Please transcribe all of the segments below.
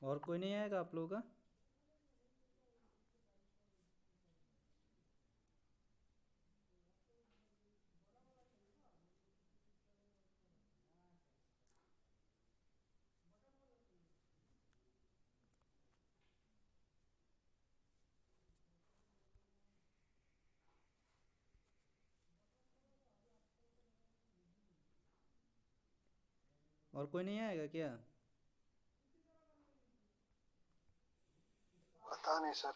और कोई नहीं आएगा आप लोगों का? और कोई नहीं आएगा क्या? पता नहीं सर।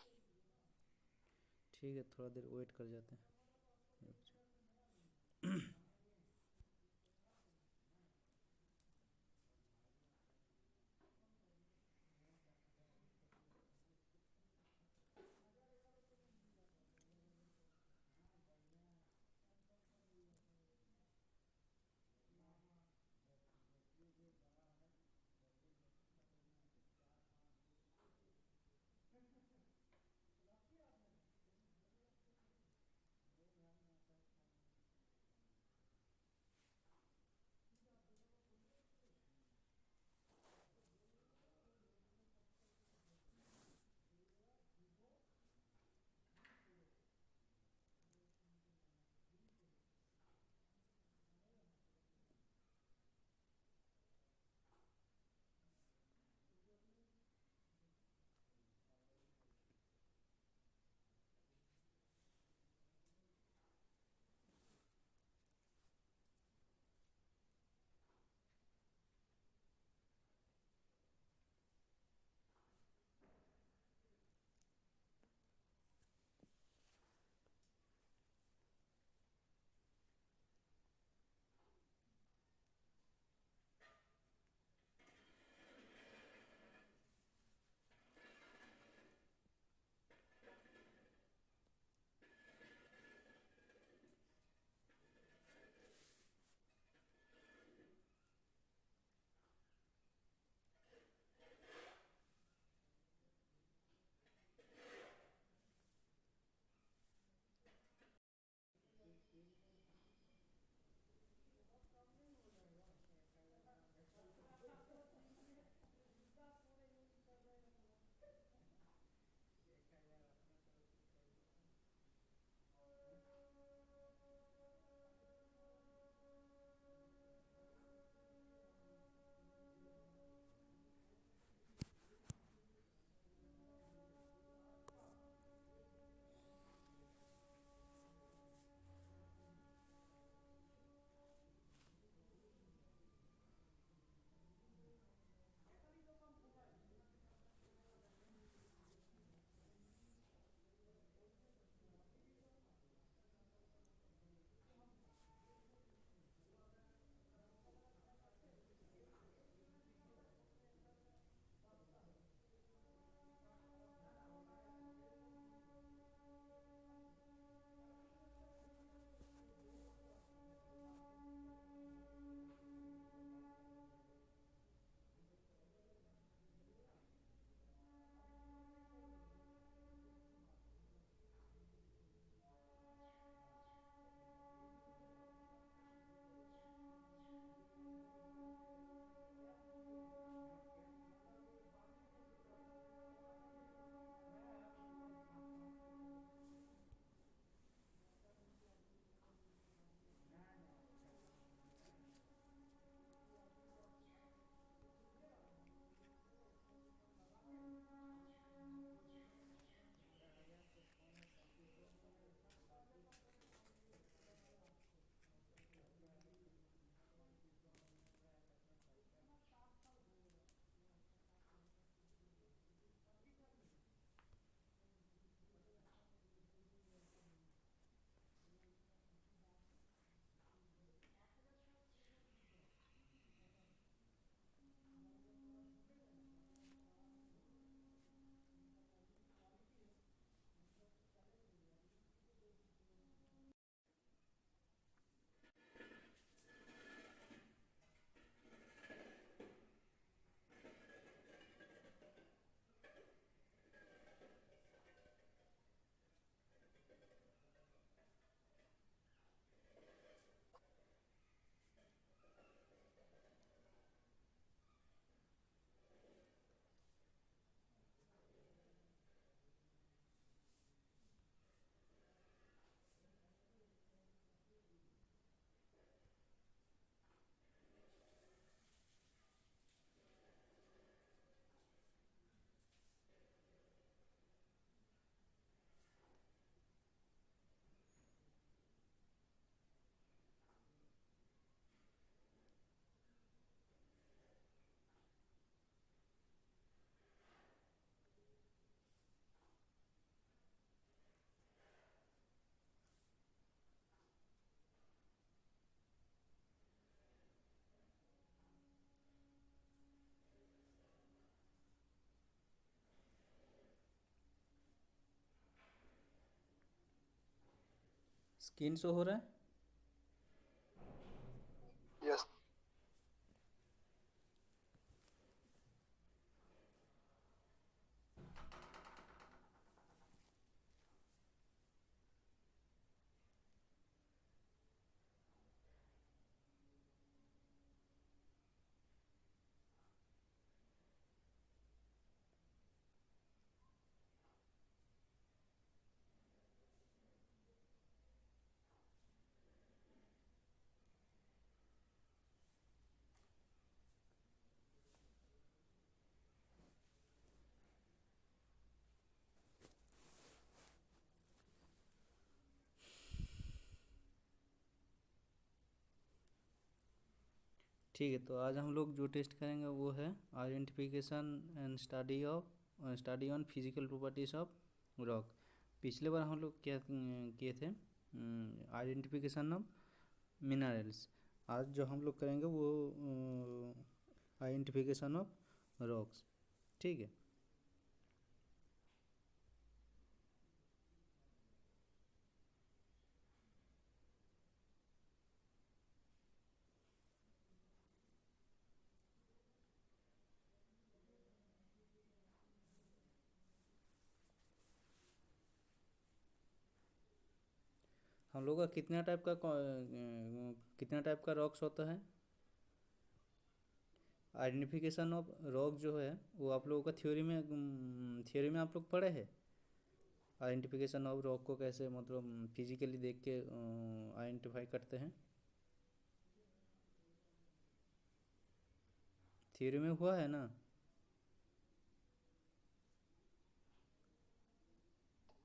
ठीक है, थोड़ा देर वेट कर जाते हैं। स्क्रीन शो हो रहा है? यस। ठीक है, तो आज हम लोग जो टेस्ट करेंगे वो है identification and study on physical properties of rock. पिछले बार हम लोग क्या किए थे? Identification of minerals. आज जो हम लोग करेंगे वो आइडेंटिफिकेशन ऑफ रॉक्स। ठीक है। हम लोग का कितना टाइप का रॉक्स होता है? आइडेंटिफिकेशन ऑफ रॉक जो है वो आप लोगों का थ्योरी में आप लोग पढ़े हैं। आइडेंटिफिकेशन ऑफ रॉक को कैसे मतलब फिजिकली देख के आइडेंटिफाई करते हैं, थ्योरी में हुआ है ना?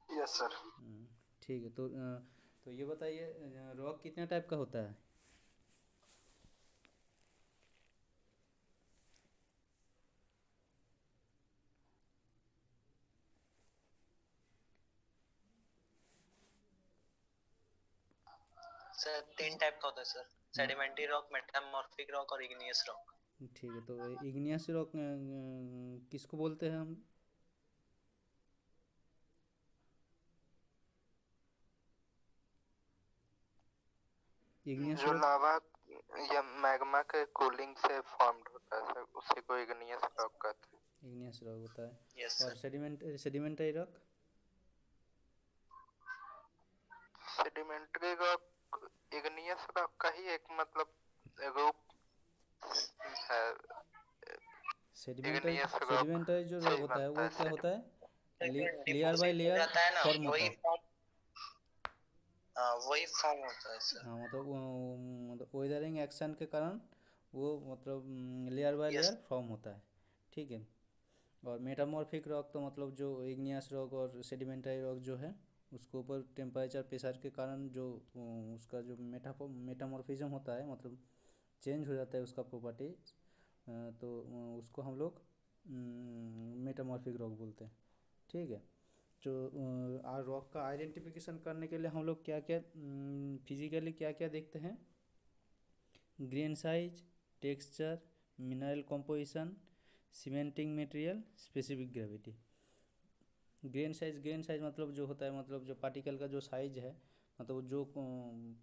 Yes sir. ठीक है, तो ये बताइए रॉक कितने टाइप का होता है? सर 3 टाइप का होता है sir. Sedimentary rock, metamorphic rock और इग्नियस रॉक। ठीक है, तो इग्नियस रॉक किसको बोलते हैं हम? इग्नियस जो रॉक। लावा या मैग्मा के कूलिंग से फॉर्म्ड होता है सर, उसी को इग्नियस रॉक कहते हैं। इग्नियस रॉक होता है। यस और sir. Sedimentary rock? Sedimentary rock igneous rock का ही एक मतलब रूप है। सेडिमेंटरी इग्नियस रॉक सेडिमेंटरी जो से रॉक ही होता है बनता वो है क्या होता है? लेयर बाय डिपॉजिट हो लेयर जाता है ना, फॉर्म होता वही है। वही फॉर्म होता है सर। हाँ, मतलब मतलब वेदरिंग एक्शन के कारण वो मतलब layer by yes. Layer form होता है। ठीक है। और मेटामॉर्फिक रॉक तो मतलब जो इग्नियस रॉक और सेडिमेंटरी रॉक जो है उसको ऊपर टेम्परेचर प्रेशर के कारण जो उसका जो मेटामॉर्फिज्म होता है, मतलब चेंज हो जाता है उसका प्रॉपर्टी, तो उसको हम लोग मेटामॉर्फिक रॉक बोलते हैं। ठीक है। जो रॉक का आइडेंटिफिकेशन करने के लिए हम लोग क्या क्या फिजिकली क्या क्या देखते हैं? Grain size, texture, mineral composition, cementing material, specific gravity. Grain size मतलब जो होता है मतलब जो पार्टिकल का जो साइज है, मतलब जो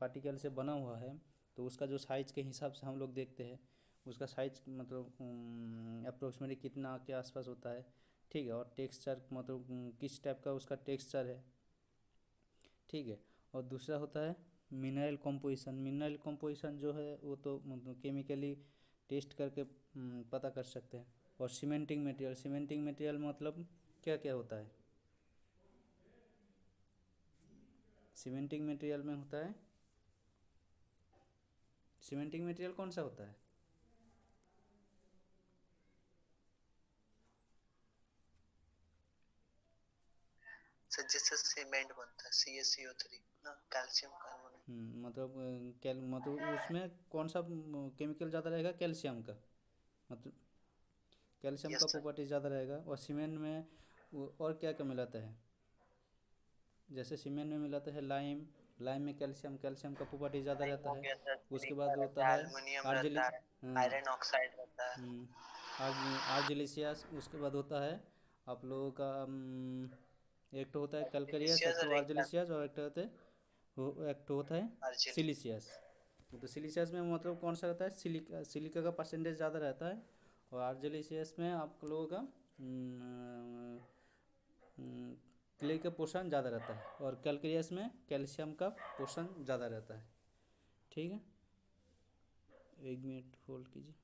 पार्टिकल से बना हुआ है तो उसका जो साइज के हिसाब से हम लोग देखते हैं उसका साइज मतलब अप्रोक्सीमेटली कितना के आसपास होता है। ठीक है। और टेक्सचर मतलब किस टाइप का उसका टेक्सचर है। ठीक है। और दूसरा होता है मिनरल कॉम्पोजिशन। मिनरल कॉम्पोजिशन जो है वो तो मतलब केमिकली टेस्ट करके पता कर सकते हैं। और सीमेंटिंग मटेरियल मतलब क्या क्या होता है? सीमेंटिंग मटेरियल में होता है, सीमेंटिंग मटेरियल कौन सा होता है? सर जिससे सीमेंट बनता है, CaCO3 ना, कैल्शियम कार्बोनेट। मतलब उसमें कौन सा केमिकल ज़्यादा रहेगा? कैल्शियम का, मतलब कैल्शियम का यस सर। प्रॉपर्टी ज़्यादा रहेगा। और सीमेंट में और क्या क्या मिलाता है? जैसे सीमेंट में मिलाता है लाइम, लाइम में कैल्शियम का प्रॉपर्टी ज़्यादा लाइम रहता हो है। गया सर, उसके सिलिका बाद होता रहता है, है एल्युमिनियम आर्जिली रहता है, आयरन ऑक्साइड रहता है। आर्जिलिसियस। उसके बाद होता है आप लोगों का एक तो होता है कैलकेरियस, एक सिलिशियस तो और एक आर्जिलिसियस और एक तो होता है वो एक तो होता है आर्जिल। सिलिशियस। तो सिलिशियस में मतलब कौन सा रहता है, सिलिका, सिलिका का परसेंटेज ज़्यादा रहता है। और आर्जिलिशियस में आप लोगों का क्ले का पोषण ज़्यादा रहता है। और कैलकेरियस में कैल्शियम का पोषण ज़्यादा रहता है। ठीक है, 1 मिनट होल्ड कीजिए।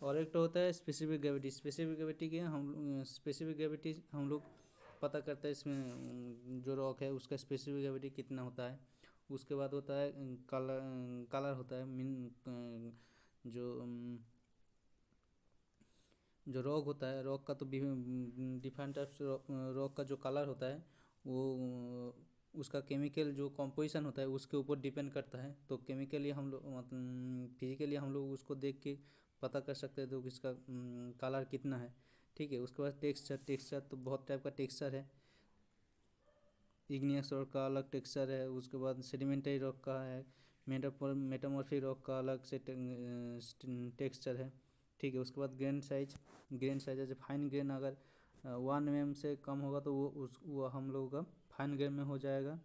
और एक तो होता है स्पेसिफिक ग्रेविटी। स्पेसिफिक ग्रेविटी के हम स्पेसिफिक ग्रेविटी हम लोग पता करते हैं इसमें जो रॉक है उसका स्पेसिफिक ग्रेविटी कितना होता है। उसके बाद होता है कलर, कलर होता है मीन जो जो रॉक होता है, रॉक का तो डिफरेंट टाइप्स रॉक का जो कलर होता है वो उसका केमिकल जो कॉम्पोजिशन होता है उसके ऊपर डिपेंड करता है। तो केमिकली हम लोग मतलब फिजिकली हम लोग उसको देख के पता कर सकते हैं तो इसका कलर कितना है। ठीक है, उसके बाद टेक्सचर। टेक्सचर तो बहुत टाइप का टेक्सचर है। इग्नियस रॉक का अलग टेक्सचर है। उसके बाद सेडिमेंटरी रॉक का है। मेटामॉर्फिक रॉक का अलग से टेक्सचर है। ठीक है, उसके बाद ग्रेन साइज। ग्रेन साइज जैसे फाइन ग्रेन अगर 1 mm से कम होगा तो वो हम लोगों का फाइन ग्रेन में हो जाएगा।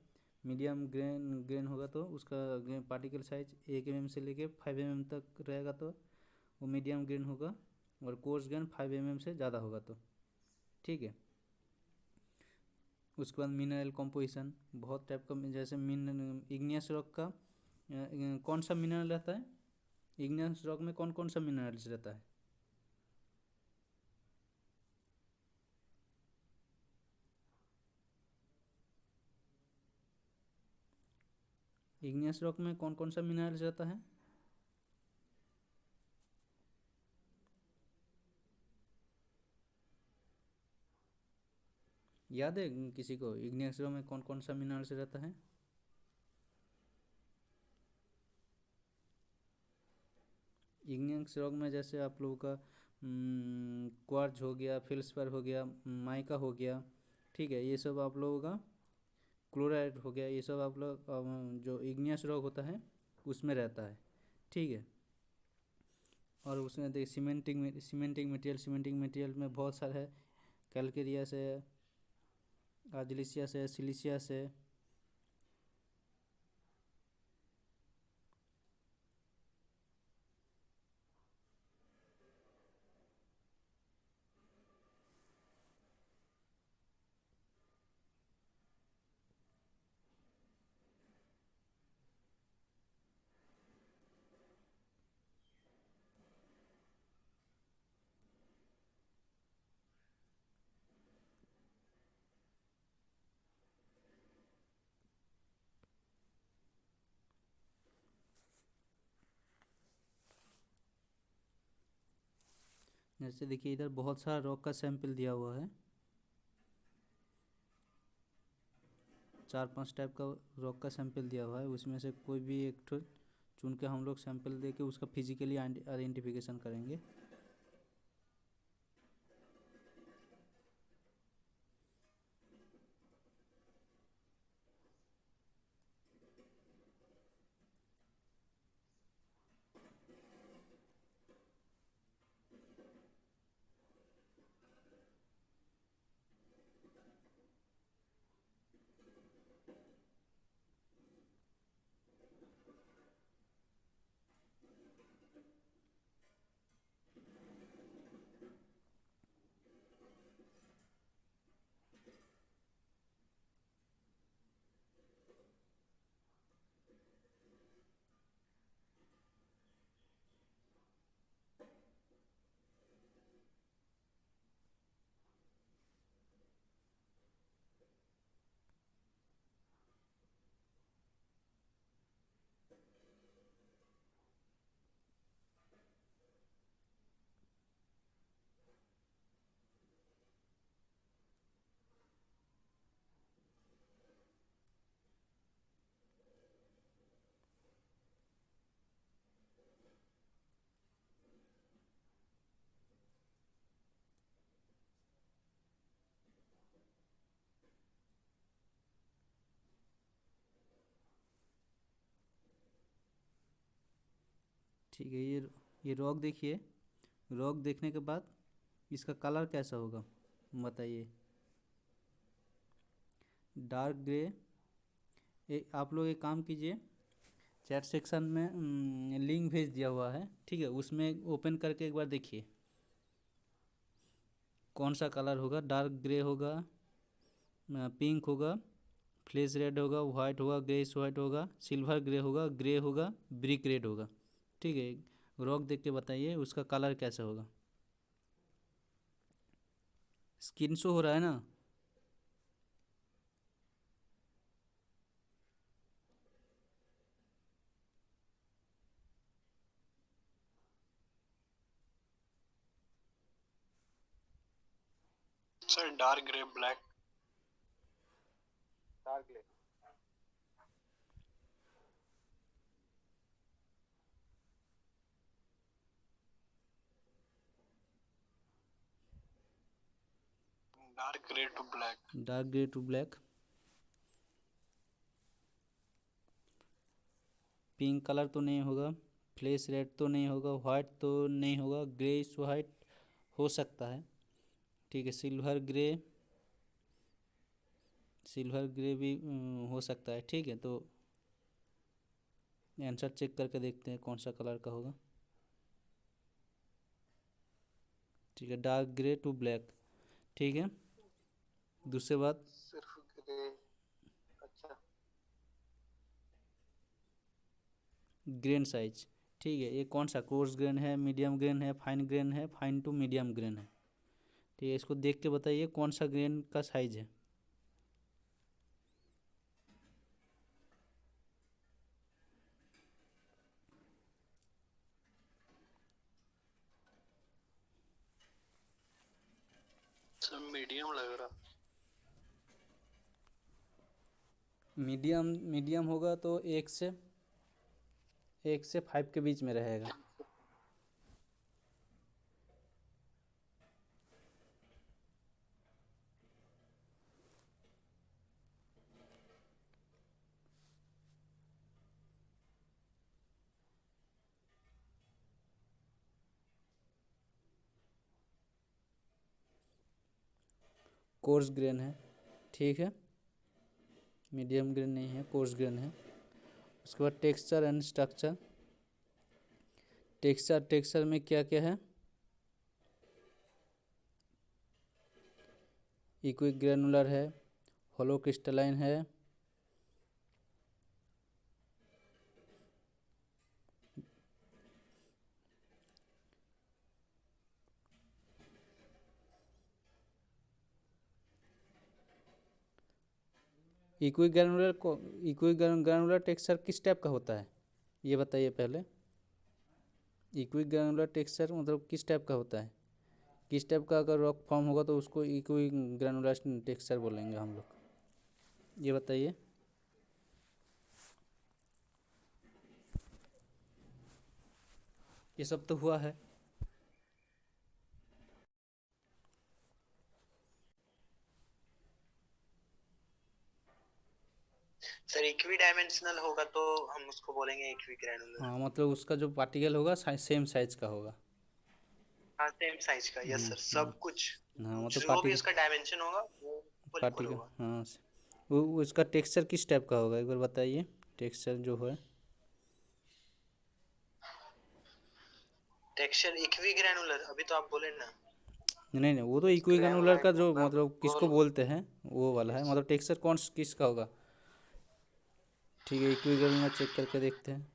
मीडियम ग्रेन होगा तो उसका ग्रेन पार्टिकल साइज 1 mm से लेके 5 mm तक रहेगा तो वो मीडियम ग्रेन होगा। और कोर्स ग्रेन 5 mm से ज़्यादा होगा तो। ठीक है, उसके बाद मिनरल कॉम्पोजिशन बहुत टाइप का, जैसे इग्नियस रॉक का कौन सा मिनरल रहता है, इग्नियस रॉक में कौन कौन सा मिनरल्स रहता है। इग्नियस रॉक में कौन कौन सा मिनरल्स रहता है। याद है किसी को इग्नियस रॉक में कौन कौन सा मिनरल्स रहता है। इग्नियस रॉक में जैसे आप लोगों का क्वार्ज हो गया, फेल्सपार हो गया, माइका हो गया। ठीक है, ये सब आप लोगों का क्लोराइड हो गया, ये सब आप लोग जो इग्नियस रॉक होता है उसमें रहता है। ठीक है, और उसमें देखिए सीमेंटिंग मटेरियल में बहुत सारा है। कैलकेरियस है, आर्जिलिशियस है, सिलिशियस है। जैसे देखिए इधर बहुत सारा रॉक का सैंपल दिया हुआ है, 4-5 टाइप का रॉक का सैंपल दिया हुआ है। उसमें से कोई भी एक ठो चुन के हम लोग सैंपल दे के उसका फिजिकली आइडेंटिफिकेशन करेंगे। ठीक है, ये रॉक देखिए। रॉक देखने के बाद इसका कलर कैसा होगा बताइए। Dark grey. आप लोग एक काम कीजिए, चैट सेक्शन में लिंक भेज दिया हुआ है, ठीक है, उसमें ओपन करके एक बार देखिए कौन सा कलर होगा। डार्क ग्रे होगा, पिंक होगा, फ्लैश रेड होगा, वाइट होगा, ग्रेस वाइट होगा, सिल्वर ग्रे होगा, ब्रिक रेड होगा। ठीक है, रॉक देख के बताइए उसका कलर कैसा होगा। स्क्रीन शो हो रहा है ना? Sir dark grey black. Dark grey. Dark grey to black. Dark grey to black. Pink colour तो नहीं होगा, फ्लैश रेड तो नहीं होगा, वाइट तो नहीं होगा, ग्रेस वाइट हो सकता है। ठीक है, सिल्वर ग्रे भी हो सकता है। ठीक है, तो आंसर चेक करके देखते हैं कौन सा कलर का होगा। ठीक है, डार्क ग्रे टू ब्लैक। ठीक है, दूसरी बात, सिर्फ ग्रे। अच्छा। Grain size. ठीक है, ये कौन सा कोर्स ग्रेन है, मीडियम ग्रेन है, फाइन ग्रेन है, फाइन टू मीडियम ग्रेन है। ठीक है, इसको देख के बताइए कौन सा ग्रेन का साइज है। सर मीडियम लग रहा। मीडियम होगा तो 1 से 5 के बीच में रहेगा। कोर्स ग्रेन है। ठीक है, मीडियम ग्रेन नहीं है, कोर्स ग्रेन है। उसके बाद टेक्सचर एंड स्ट्रक्चर। टेक्सचर में क्या क्या है? इक्विक ग्रेनुलर है, होलो क्रिस्टलाइन है, इक्विक ग्रेनुलर टेक्सचर किस टाइप का होता है ये बताइए पहले। इक्विक ग्रेनुलर टेक्सचर मतलब किस टाइप का होता है? किस टाइप का अगर रॉक फॉर्म होगा तो उसको इक्विक ग्रेनुलर टेक्सचर बोलेंगे हम लोग, ये बताइए। ये सब तो हुआ है। सर इक्वी डायमेंशनल होगा तो हम उसको बोलेंगे इक्वी ग्रेनुलर। हाँ, मतलब उसका जो पार्टिकल होगा सेम साइज का होगा। हाँ सेम साइज का, यस सर, सब कुछ हाँ, मतलब जो भी उसका डायमेंशन होगा वो इक्वल पार्टिकल, होगा। हाँ। वो उसका टेक्सचर किस टाइप का होगा एक बार बताइए, टेक्सचर जो है। टेक्सचर इक्वी ग्रेनुलर अभी तो आप बोले ना। नहीं नहीं, वो तो इक्वी ग्रेनुलर ग्रेनाइट का जो होगा, मतलब किसको गोल। बोलते हैं वो वाला है, यस। मतलब टेक्सचर कौन किसका होगा। ठीक है, इक्वी ग्रेनुलर चेक करके देखते हैं।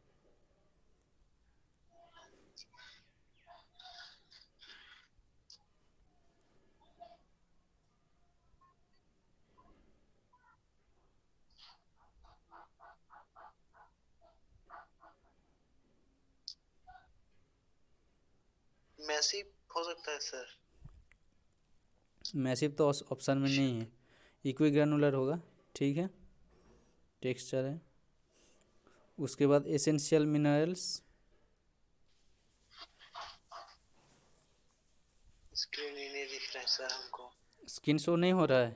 मैसिव हो सकता है सर। मैसिव तो ऑप्शन में नहीं है, इक्वी ग्रेनुलर होगा। ठीक है, टेक्सचर है। उसके बाद एसेंशियल मिनरल्स। स्क्रीन ही नहीं दिख रहा है सर हमको। स्क्रीन शो नहीं हो रहा है?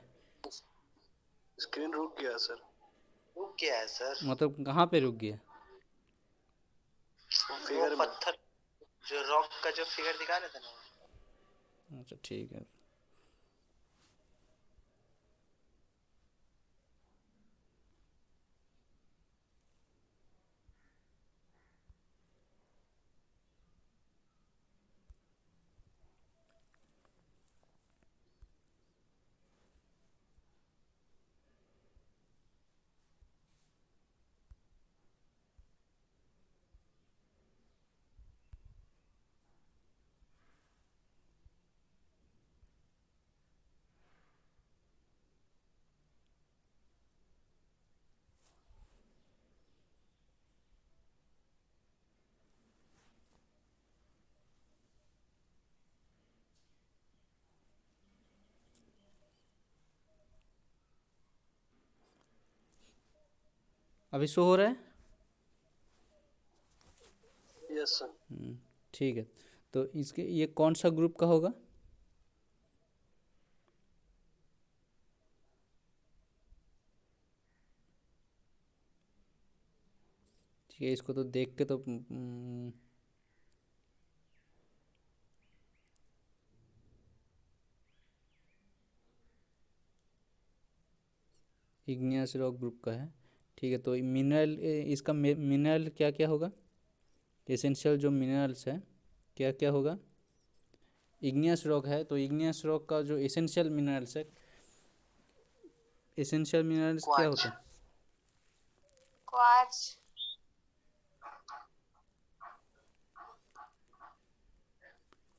स्क्रीन रुक गया सर। रुक गया है सर। मतलब कहाँ पे रुक गया? वो फिगर पत्थर जो रॉक का जो फिगर दिखा रहे थे ना, अच्छा ठीक है। अभी शो हो रहा है? Yes sir. ठीक है। तो इसके ये कौन सा ग्रुप का होगा? ठीक है, इसको तो देख के तो इग्नियस रॉक ग्रुप का है। ठीक है, तो मिनरल, इसका मिनरल क्या क्या होगा? एसेंशियल जो मिनरल्स है क्या क्या होगा? इग्नियस रॉक है तो इग्नियस रॉक का जो एसेंशियल मिनरल्स है, एसेंशियल मिनरल्स क्या क्वार्ट्ज। होते हैं? क्वार्ट्ज।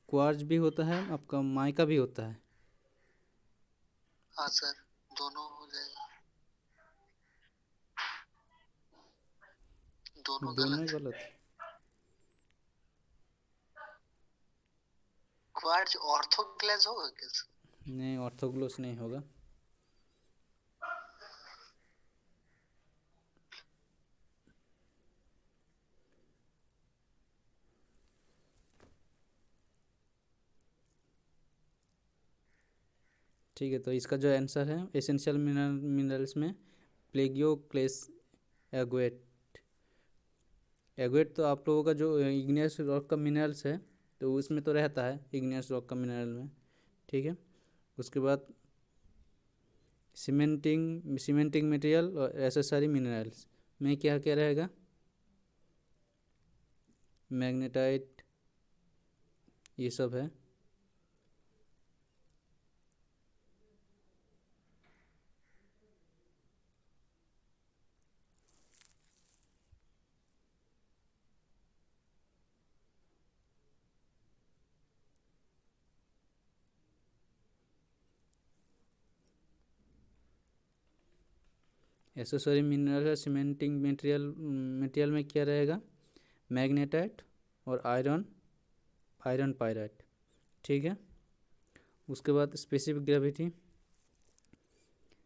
क्वार्ज भी होता है आपका, माइका भी होता है। हाँ सर, दोनों हो जाएगा। दोनों दोनों ही गलत है। गलत है। क्वार्ट्ज ऑर्थोक्लेज होगा क्या सर? नहीं, ऑर्थोग्लोस नहीं होगा। ठीक है, तो इसका जो आंसर है एसेंशियल मिनरल्स में प्लेगियोक्लेस एगुएट। एगुएट तो आप लोगों का जो इग्नियस रॉक का मिनरल्स है तो उसमें तो रहता है, इग्नियस रॉक का मिनरल में। ठीक है, उसके बाद सीमेंटिंग मटेरियल और एसेसरी मिनरल्स में क्या क्या रहेगा? मैग्नेटाइट, ये सब है। एसेसरी मिनरल है, सीमेंटिंग मटेरियल में क्या रहेगा? मैग्नेटाइट और आयरन पायराइट। ठीक है, उसके बाद स्पेसिफिक ग्रेविटी,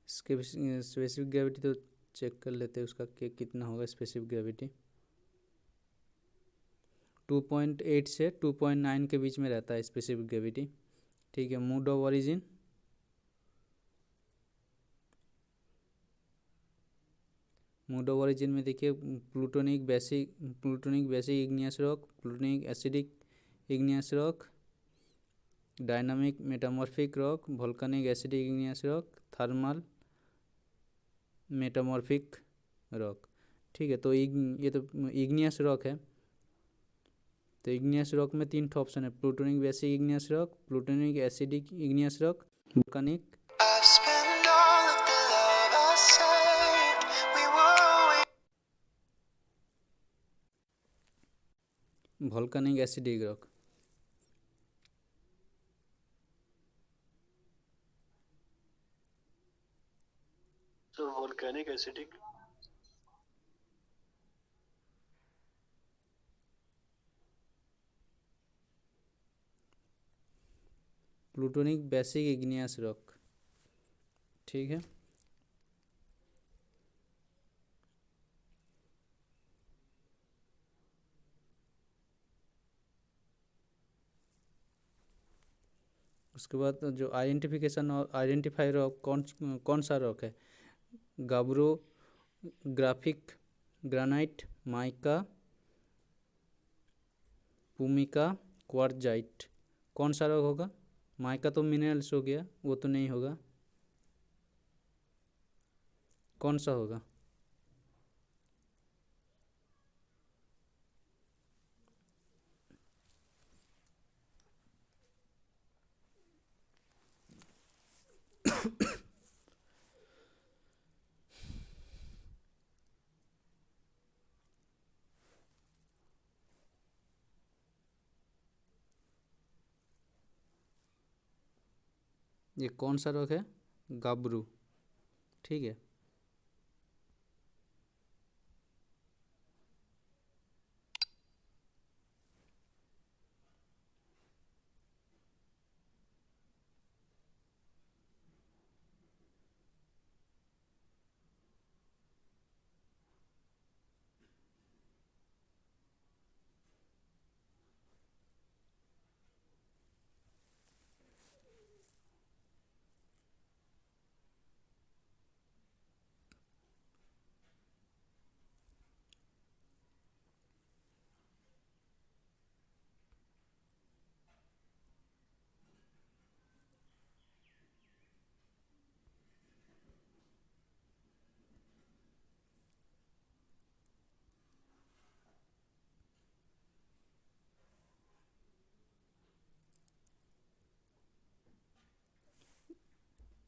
स्पेसिफिक ग्रेविटी तो चेक कर लेते हैं उसका कि कितना होगा स्पेसिफिक ग्रेविटी। 2.8 से 2.9 के बीच में रहता है स्पेसिफिक ग्रेविटी। ठीक है, mode of origin, mode of origin में देखिए plutonic basic igneous rock, plutonic acidic igneous rock, dynamic metamorphic rock, volcanic acidic igneous rock, thermal metamorphic rock. ठीक है, तो ये तो इग्नियस रॉक है। तो इग्नियस रॉक में 3 ऑप्शन है, plutonic basic igneous rock, plutonic acidic igneous rock, volcanic acidic rock. तो volcanic acidic. Plutonic basic igneous rock. ठीक है, उसके बाद जो आइडेंटिफिकेशन और आइडेंटिफाई रॉक कौन सा रॉक है? गाब्रो ग्राफिक ग्रानाइट, माइका, भूमिका क्वार्जाइट कौन सा रोग होगा? माइका तो मिनरल्स हो गया, वो तो नहीं होगा। कौन सा होगा? ये कौन सा रोग है? गाबरू। ठीक है।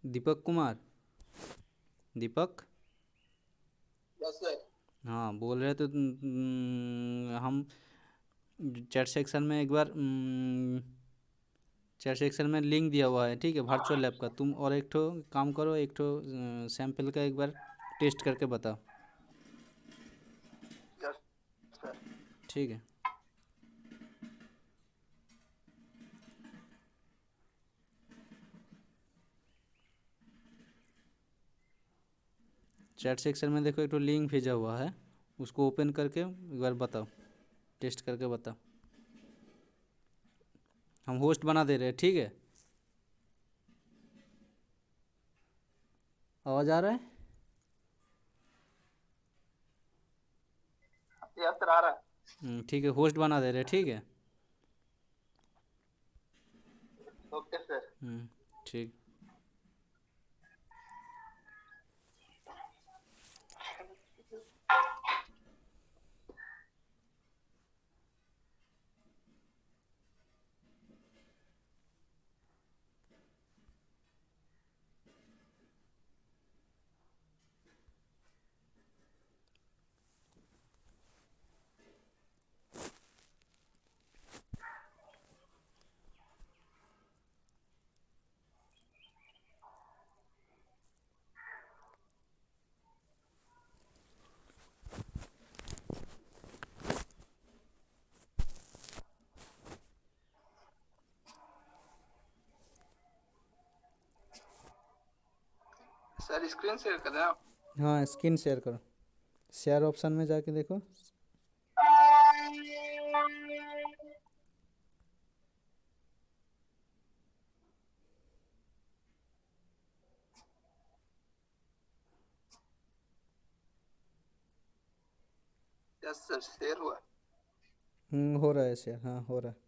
दीपक कुमार। दीपक। Yes sir. हाँ बोल रहे तो हम चैट सेक्शन में एक बार चैट सेक्शन में लिंक दिया हुआ है, ठीक है, वर्चुअल लैब का। तुम और एक ठो काम करो, एक ठो सैंपल का एक बार टेस्ट करके बताओ। Yes sir. ठीक है। चैट सेक्शन में देखो एक तो लिंक भेजा हुआ है, उसको ओपन करके एक बार बताओ, टेस्ट करके बताओ। हम होस्ट बना दे रहे हैं, ठीक है। आवाज़ आ रहा है? यस सर आ रहा है। ठीक है, होस्ट बना दे रहे हैं, ठीक है। Okay sir. ठीक। सर स्क्रीन शेयर कर रहे हैं। हाँ स्क्रीन शेयर करो, शेयर ऑप्शन में जाके देखो। यस सर शेयर हुआ। हो रहा है शेयर, हाँ हो रहा है।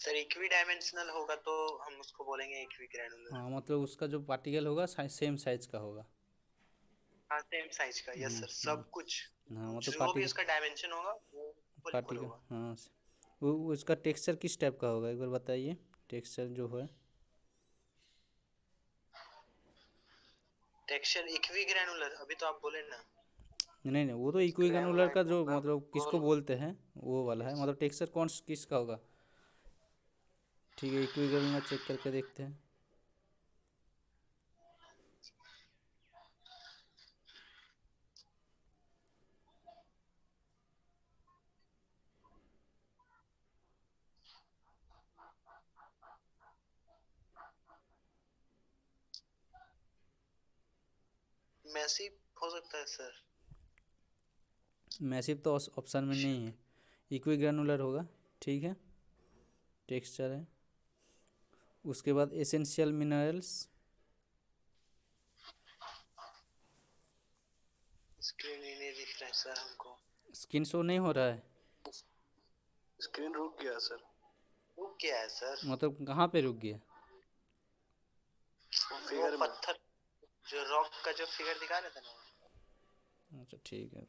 सर इक्वी डायमेंशनल होगा तो हम उसको बोलेंगे इक्वी ग्रैनुलर। हाँ मतलब उसका जो पार्टिकल होगा सेम साइज का होगा। हाँ सेम साइज का। यस सर सब कुछ हाँ मतलब जो भी पार्टिकल, उसका डायमेंशन होगा वो इक्वल पार्टिकल होगा। हाँ वो उसका टेक्सचर किस टाइप का होगा एक बार बताइए, टेक्सचर जो है। टेक्सचर इक्वी ग्रैनुलर अभी तो आप बोले ना। नहीं नहीं वो तो इक्विग्रानुलर का ग्रेनुलाइट जो होगा मतलब किसको गोल। बोलते हैं वो वाला है, मतलब टेक्सचर कौन किसका होगा। ठीक है इक्विग्रानुलर चेक करके देखते हैं। मैसिव हो सकता है सर। मैसिव तो ऑप्शन में नहीं है, इक्विग्रानुलर होगा, ठीक है, टेक्सचर है। उसके बाद एसेंशियल मिनरल्स, स्क्रीन ही नहीं दिख रहा है सर हमको। स्क्रीन शो नहीं हो रहा है, स्क्रीन रुक गया सर। रुक गया है सर। मतलब कहाँ पे रुक गया? वो पत्थर जो रॉक का जो फिगर दिखा रहे थे ना। अच्छा ठीक है।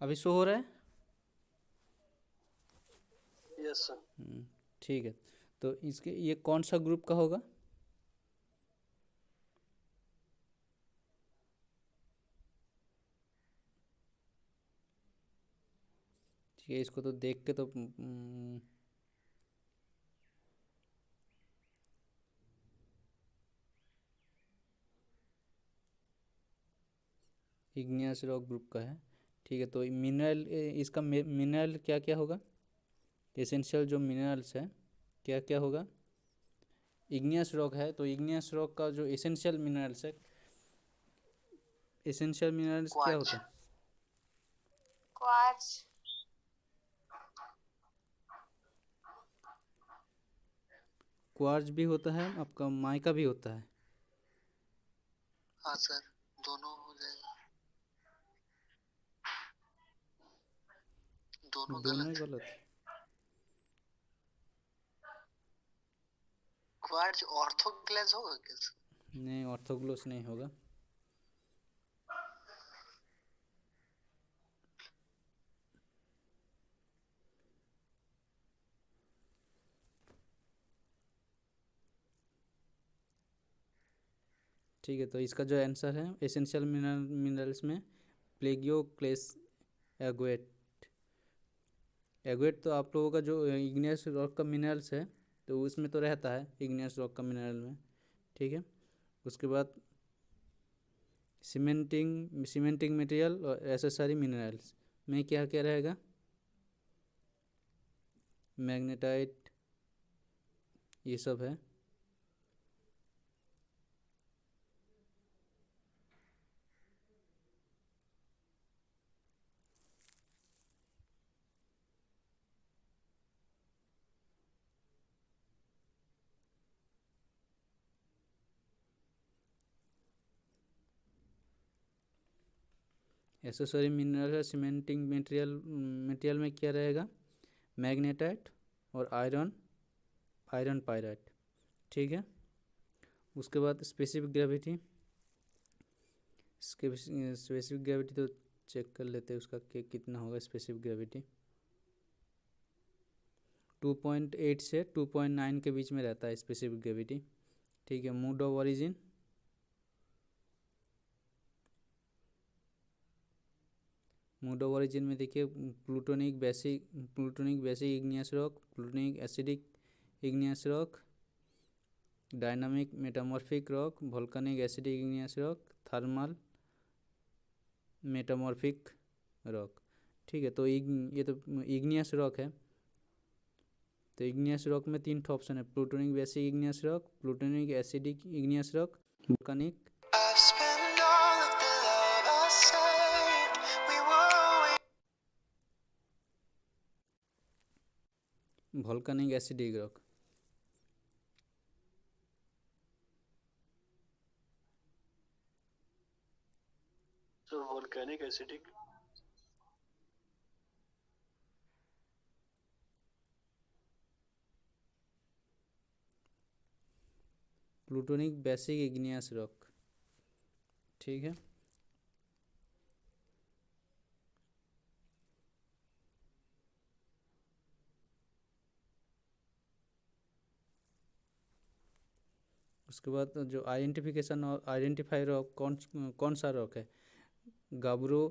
अभी शो हो रहा है? Yes sir. ठीक है, तो इसके ये कौन सा ग्रुप का होगा? ठीक है, इसको तो देख के तो इग्नियस रॉक ग्रुप का है। ठीक है, तो मिनरल, इसका मिनरल क्या क्या होगा? एसेंशियल जो मिनरल्स है क्या क्या होगा? इग्नियस रॉक है तो इग्नियस रॉक का जो एसेंशियल मिनरल्स है, एसेंशियल मिनरल्स क्या होता है? क्वार्ट्ज। क्वार्ज भी होता है आपका, माइका भी होता है। हाँ सर, दोनों हो जाएगा। दोनों दोनों ही गलत है। गलत है। क्वार्ट्ज ऑर्थोक्लेज होगा क्या सर? नहीं, ऑर्थोग्लोस नहीं होगा। ठीक है, तो इसका जो आंसर है एसेंशियल मिनरल्स में प्लेगियोक्लेस एगुएट। एगुएट तो आप लोगों का जो इग्नियस रॉक का मिनरल्स है तो उसमें तो रहता है, इग्नियस रॉक का मिनरल में, ठीक है। उसके बाद सीमेंटिंग मटेरियल और एसेसरी मिनरल्स में क्या क्या रहेगा? मैग्नेटाइट, ये सब है। एसेसरी मिनरल है, सीमेंटिंग मटेरियल में क्या रहेगा? मैग्नेटाइट और आयरन पायराइट, ठीक है। उसके बाद स्पेसिफिक ग्रेविटी, स्पेसिफिक ग्रेविटी तो चेक कर लेते हैं उसका कि कितना होगा स्पेसिफिक ग्रेविटी। 2.8 से 2.9 के बीच में रहता है स्पेसिफिक ग्रेविटी, ठीक है। Mode of origin, mode of origin में देखिए plutonic basic igneous rock, plutonic acidic igneous rock, dynamic metamorphic rock, volcanic acidic igneous rock, thermal metamorphic rock, ठीक है। तो ये तो इग्नियस रॉक है, तो इग्नियस रॉक में 3 ऑप्शन है, plutonic basic igneous rock, plutonic acidic igneous rock, volcanic acidic rock. तो volcanic acidic. Plutonic basic igneous rock. ठीक है। उसके बाद जो आइडेंटिफिकेशन और आइडेंटिफाई रॉक कौन कौन सा रॉक है? गाब्रो,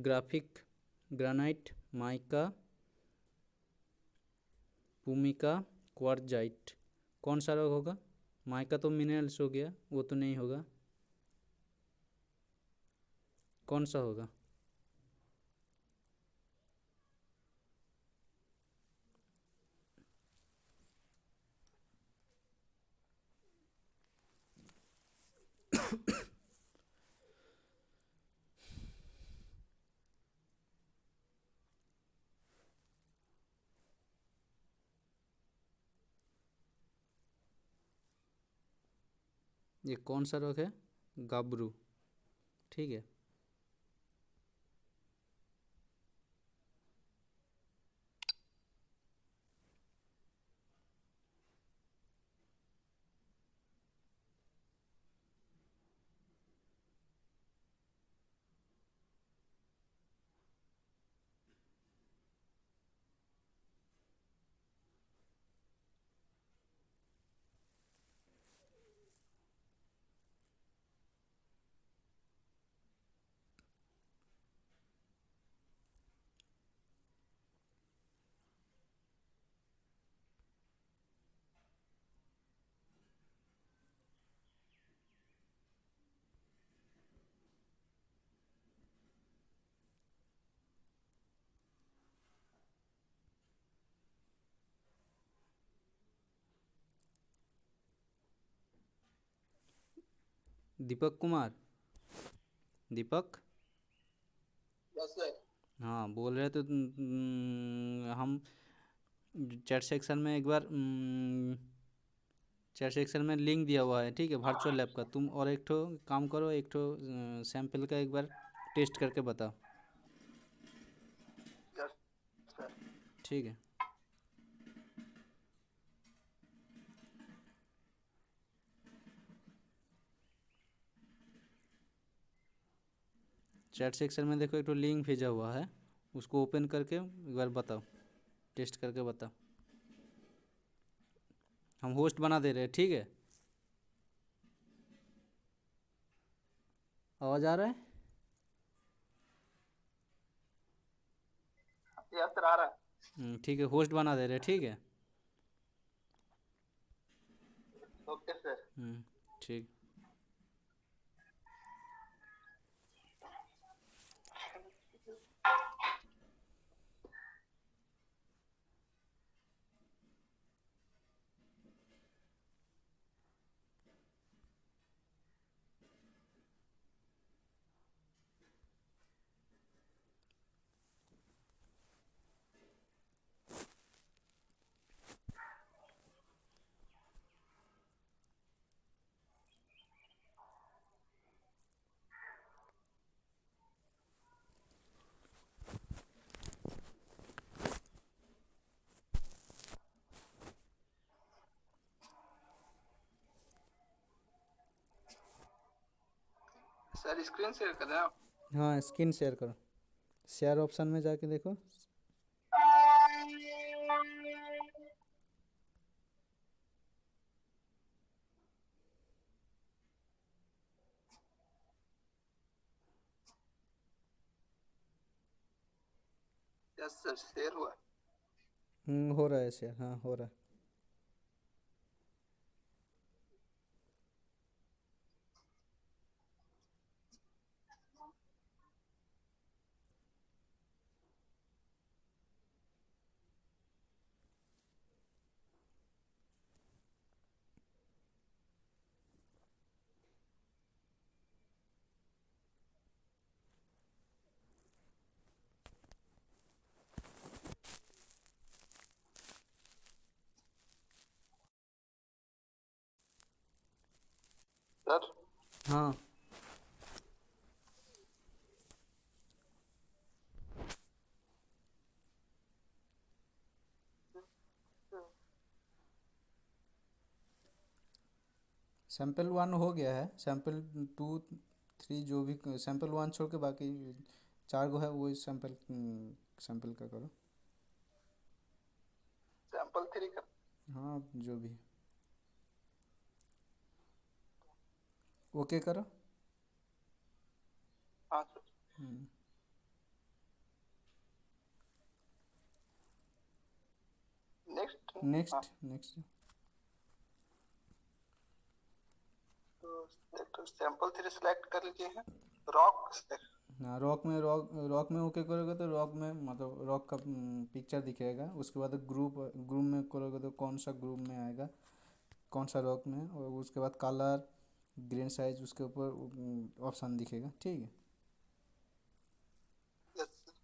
ग्राफिक, ग्रानाइट, माइका, पुमिका, क्वार्जाइट। कौन सा रॉक होगा? माइका तो मिनरल्स हो गया, वो तो नहीं होगा। कौन सा होगा? ये कौन सा रॉक है? गाब्रू। ठीक है। दीपक कुमार, दीपक। हाँ बोल रहे तो हम चैट सेक्शन में एक बार चैट सेक्शन में लिंक दिया हुआ है, ठीक है, वर्चुअल लैब का। तुम और एक ठो काम करो, एक ठो सैंपल का एक बार टेस्ट करके बताओ। ठीक है। चैट सेक्शन में देखो एक तो लिंक भेजा हुआ है, उसको ओपन करके एक बार बताओ, टेस्ट करके बताओ। हम होस्ट बना दे रहे हैं, ठीक है। आवाज़ आ रहा है? यस सर, आ रहा है। ठीक है, होस्ट बना दे रहे हैं, ठीक है। Okay sir. ठीक। सर स्क्रीन शेयर कर रहे हो? हाँ स्क्रीन शेयर करो, शेयर ऑप्शन में जाके देखो। यस सर, शेयर हुआ। हो रहा है शेयर, हाँ हो रहा है। सर हाँ सैंपल वन हो गया है, सैंपल टू थ्री जो भी सैंपल वन छोड़ के बाकी चार गो है वो सैंपल सैंपल का करो। सैंपल 3 कर। हाँ जो भी है। ओके करो। हाँ सर। हम्म, नेक्स्ट। हाँ नेक्स्ट नेक्स्ट। तो सैंपल 3 सिलेक्ट कर लीजिए हैं। रॉक। हाँ रॉक में ओके करोगे तो रॉक में मतलब रॉक का पिक्चर दिखेगा। उसके बाद ग्रुप ग्रुप में करोगे तो कौन सा ग्रुप में आएगा, कौन सा रॉक में, और उसके बाद कलर ग्रेन साइज उसके ऊपर ऑप्शन दिखेगा। ठीक है।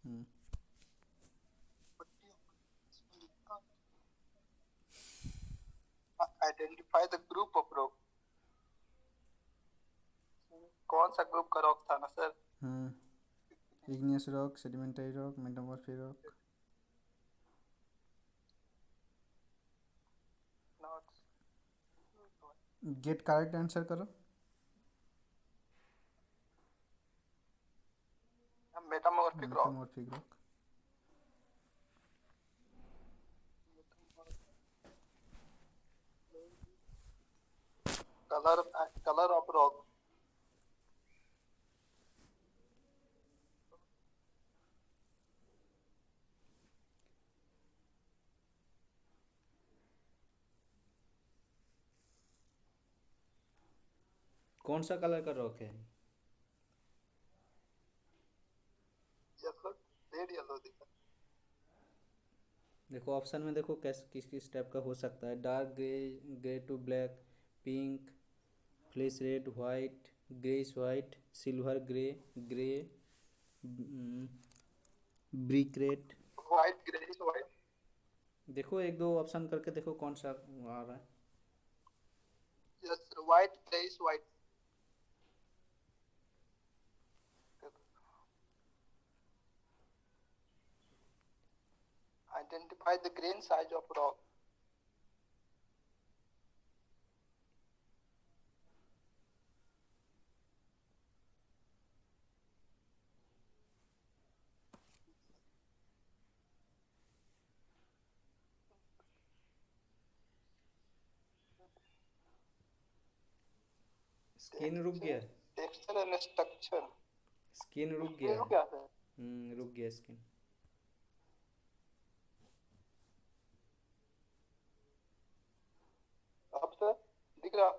Hmm, identify the group of rock. कौन सा ग्रुप का रॉक था ना sir? Igneous rock, sedimentary rock, metamorphic rock. Get correct answer करो। Metamorphic rock. Metamorphic rock. Colour colour of rock. कौन सा कलर का रॉक है? येलो, रेड येलो दिखा। देखो ऑप्शन में देखो कैसे किस किस टाइप का हो सकता है। Dark grey, grey to black, pink, flash red, white, grace white, silver grey, grey, brick red. White greyish white. देखो एक दो ऑप्शन करके देखो कौन सा आ रहा है। Yes sir, white greyish white. Identify the grain size of rock. Skin रुक गया। Texture and structure. स्किन रुक गया स्किन है। क्या है? रुक गया स्किन। अब सर दिख रहा?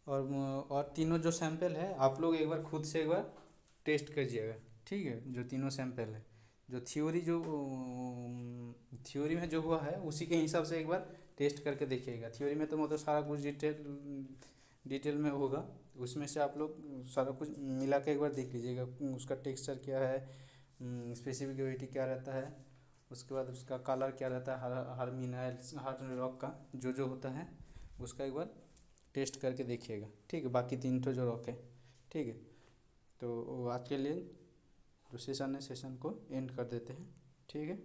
और तीनों जो सैंपल है आप लोग एक बार खुद से एक बार टेस्ट कीजिएगा, ठीक है। जो तीनों सैंपल है, जो थ्योरी में जो हुआ है उसी के हिसाब से एक बार टेस्ट करके देखिएगा। थ्योरी में तो मतलब सारा कुछ डिटेल में होगा, उसमें से आप लोग सारा कुछ मिला के एक बार देख लीजिएगा, उसका टेक्सचर क्या है, स्पेसिफिक क्या रहता है, उसके बाद उसका कलर क्या रहता है, हर मिनरल्स हर रॉक का जो जो होता है उसका एक बार टेस्ट करके देखिएगा, ठीक है। बाकी तीन तो जो रॉक है, ठीक है। तो आज के लिए जो सेशन है सेशन को एंड कर देते हैं, ठीक है।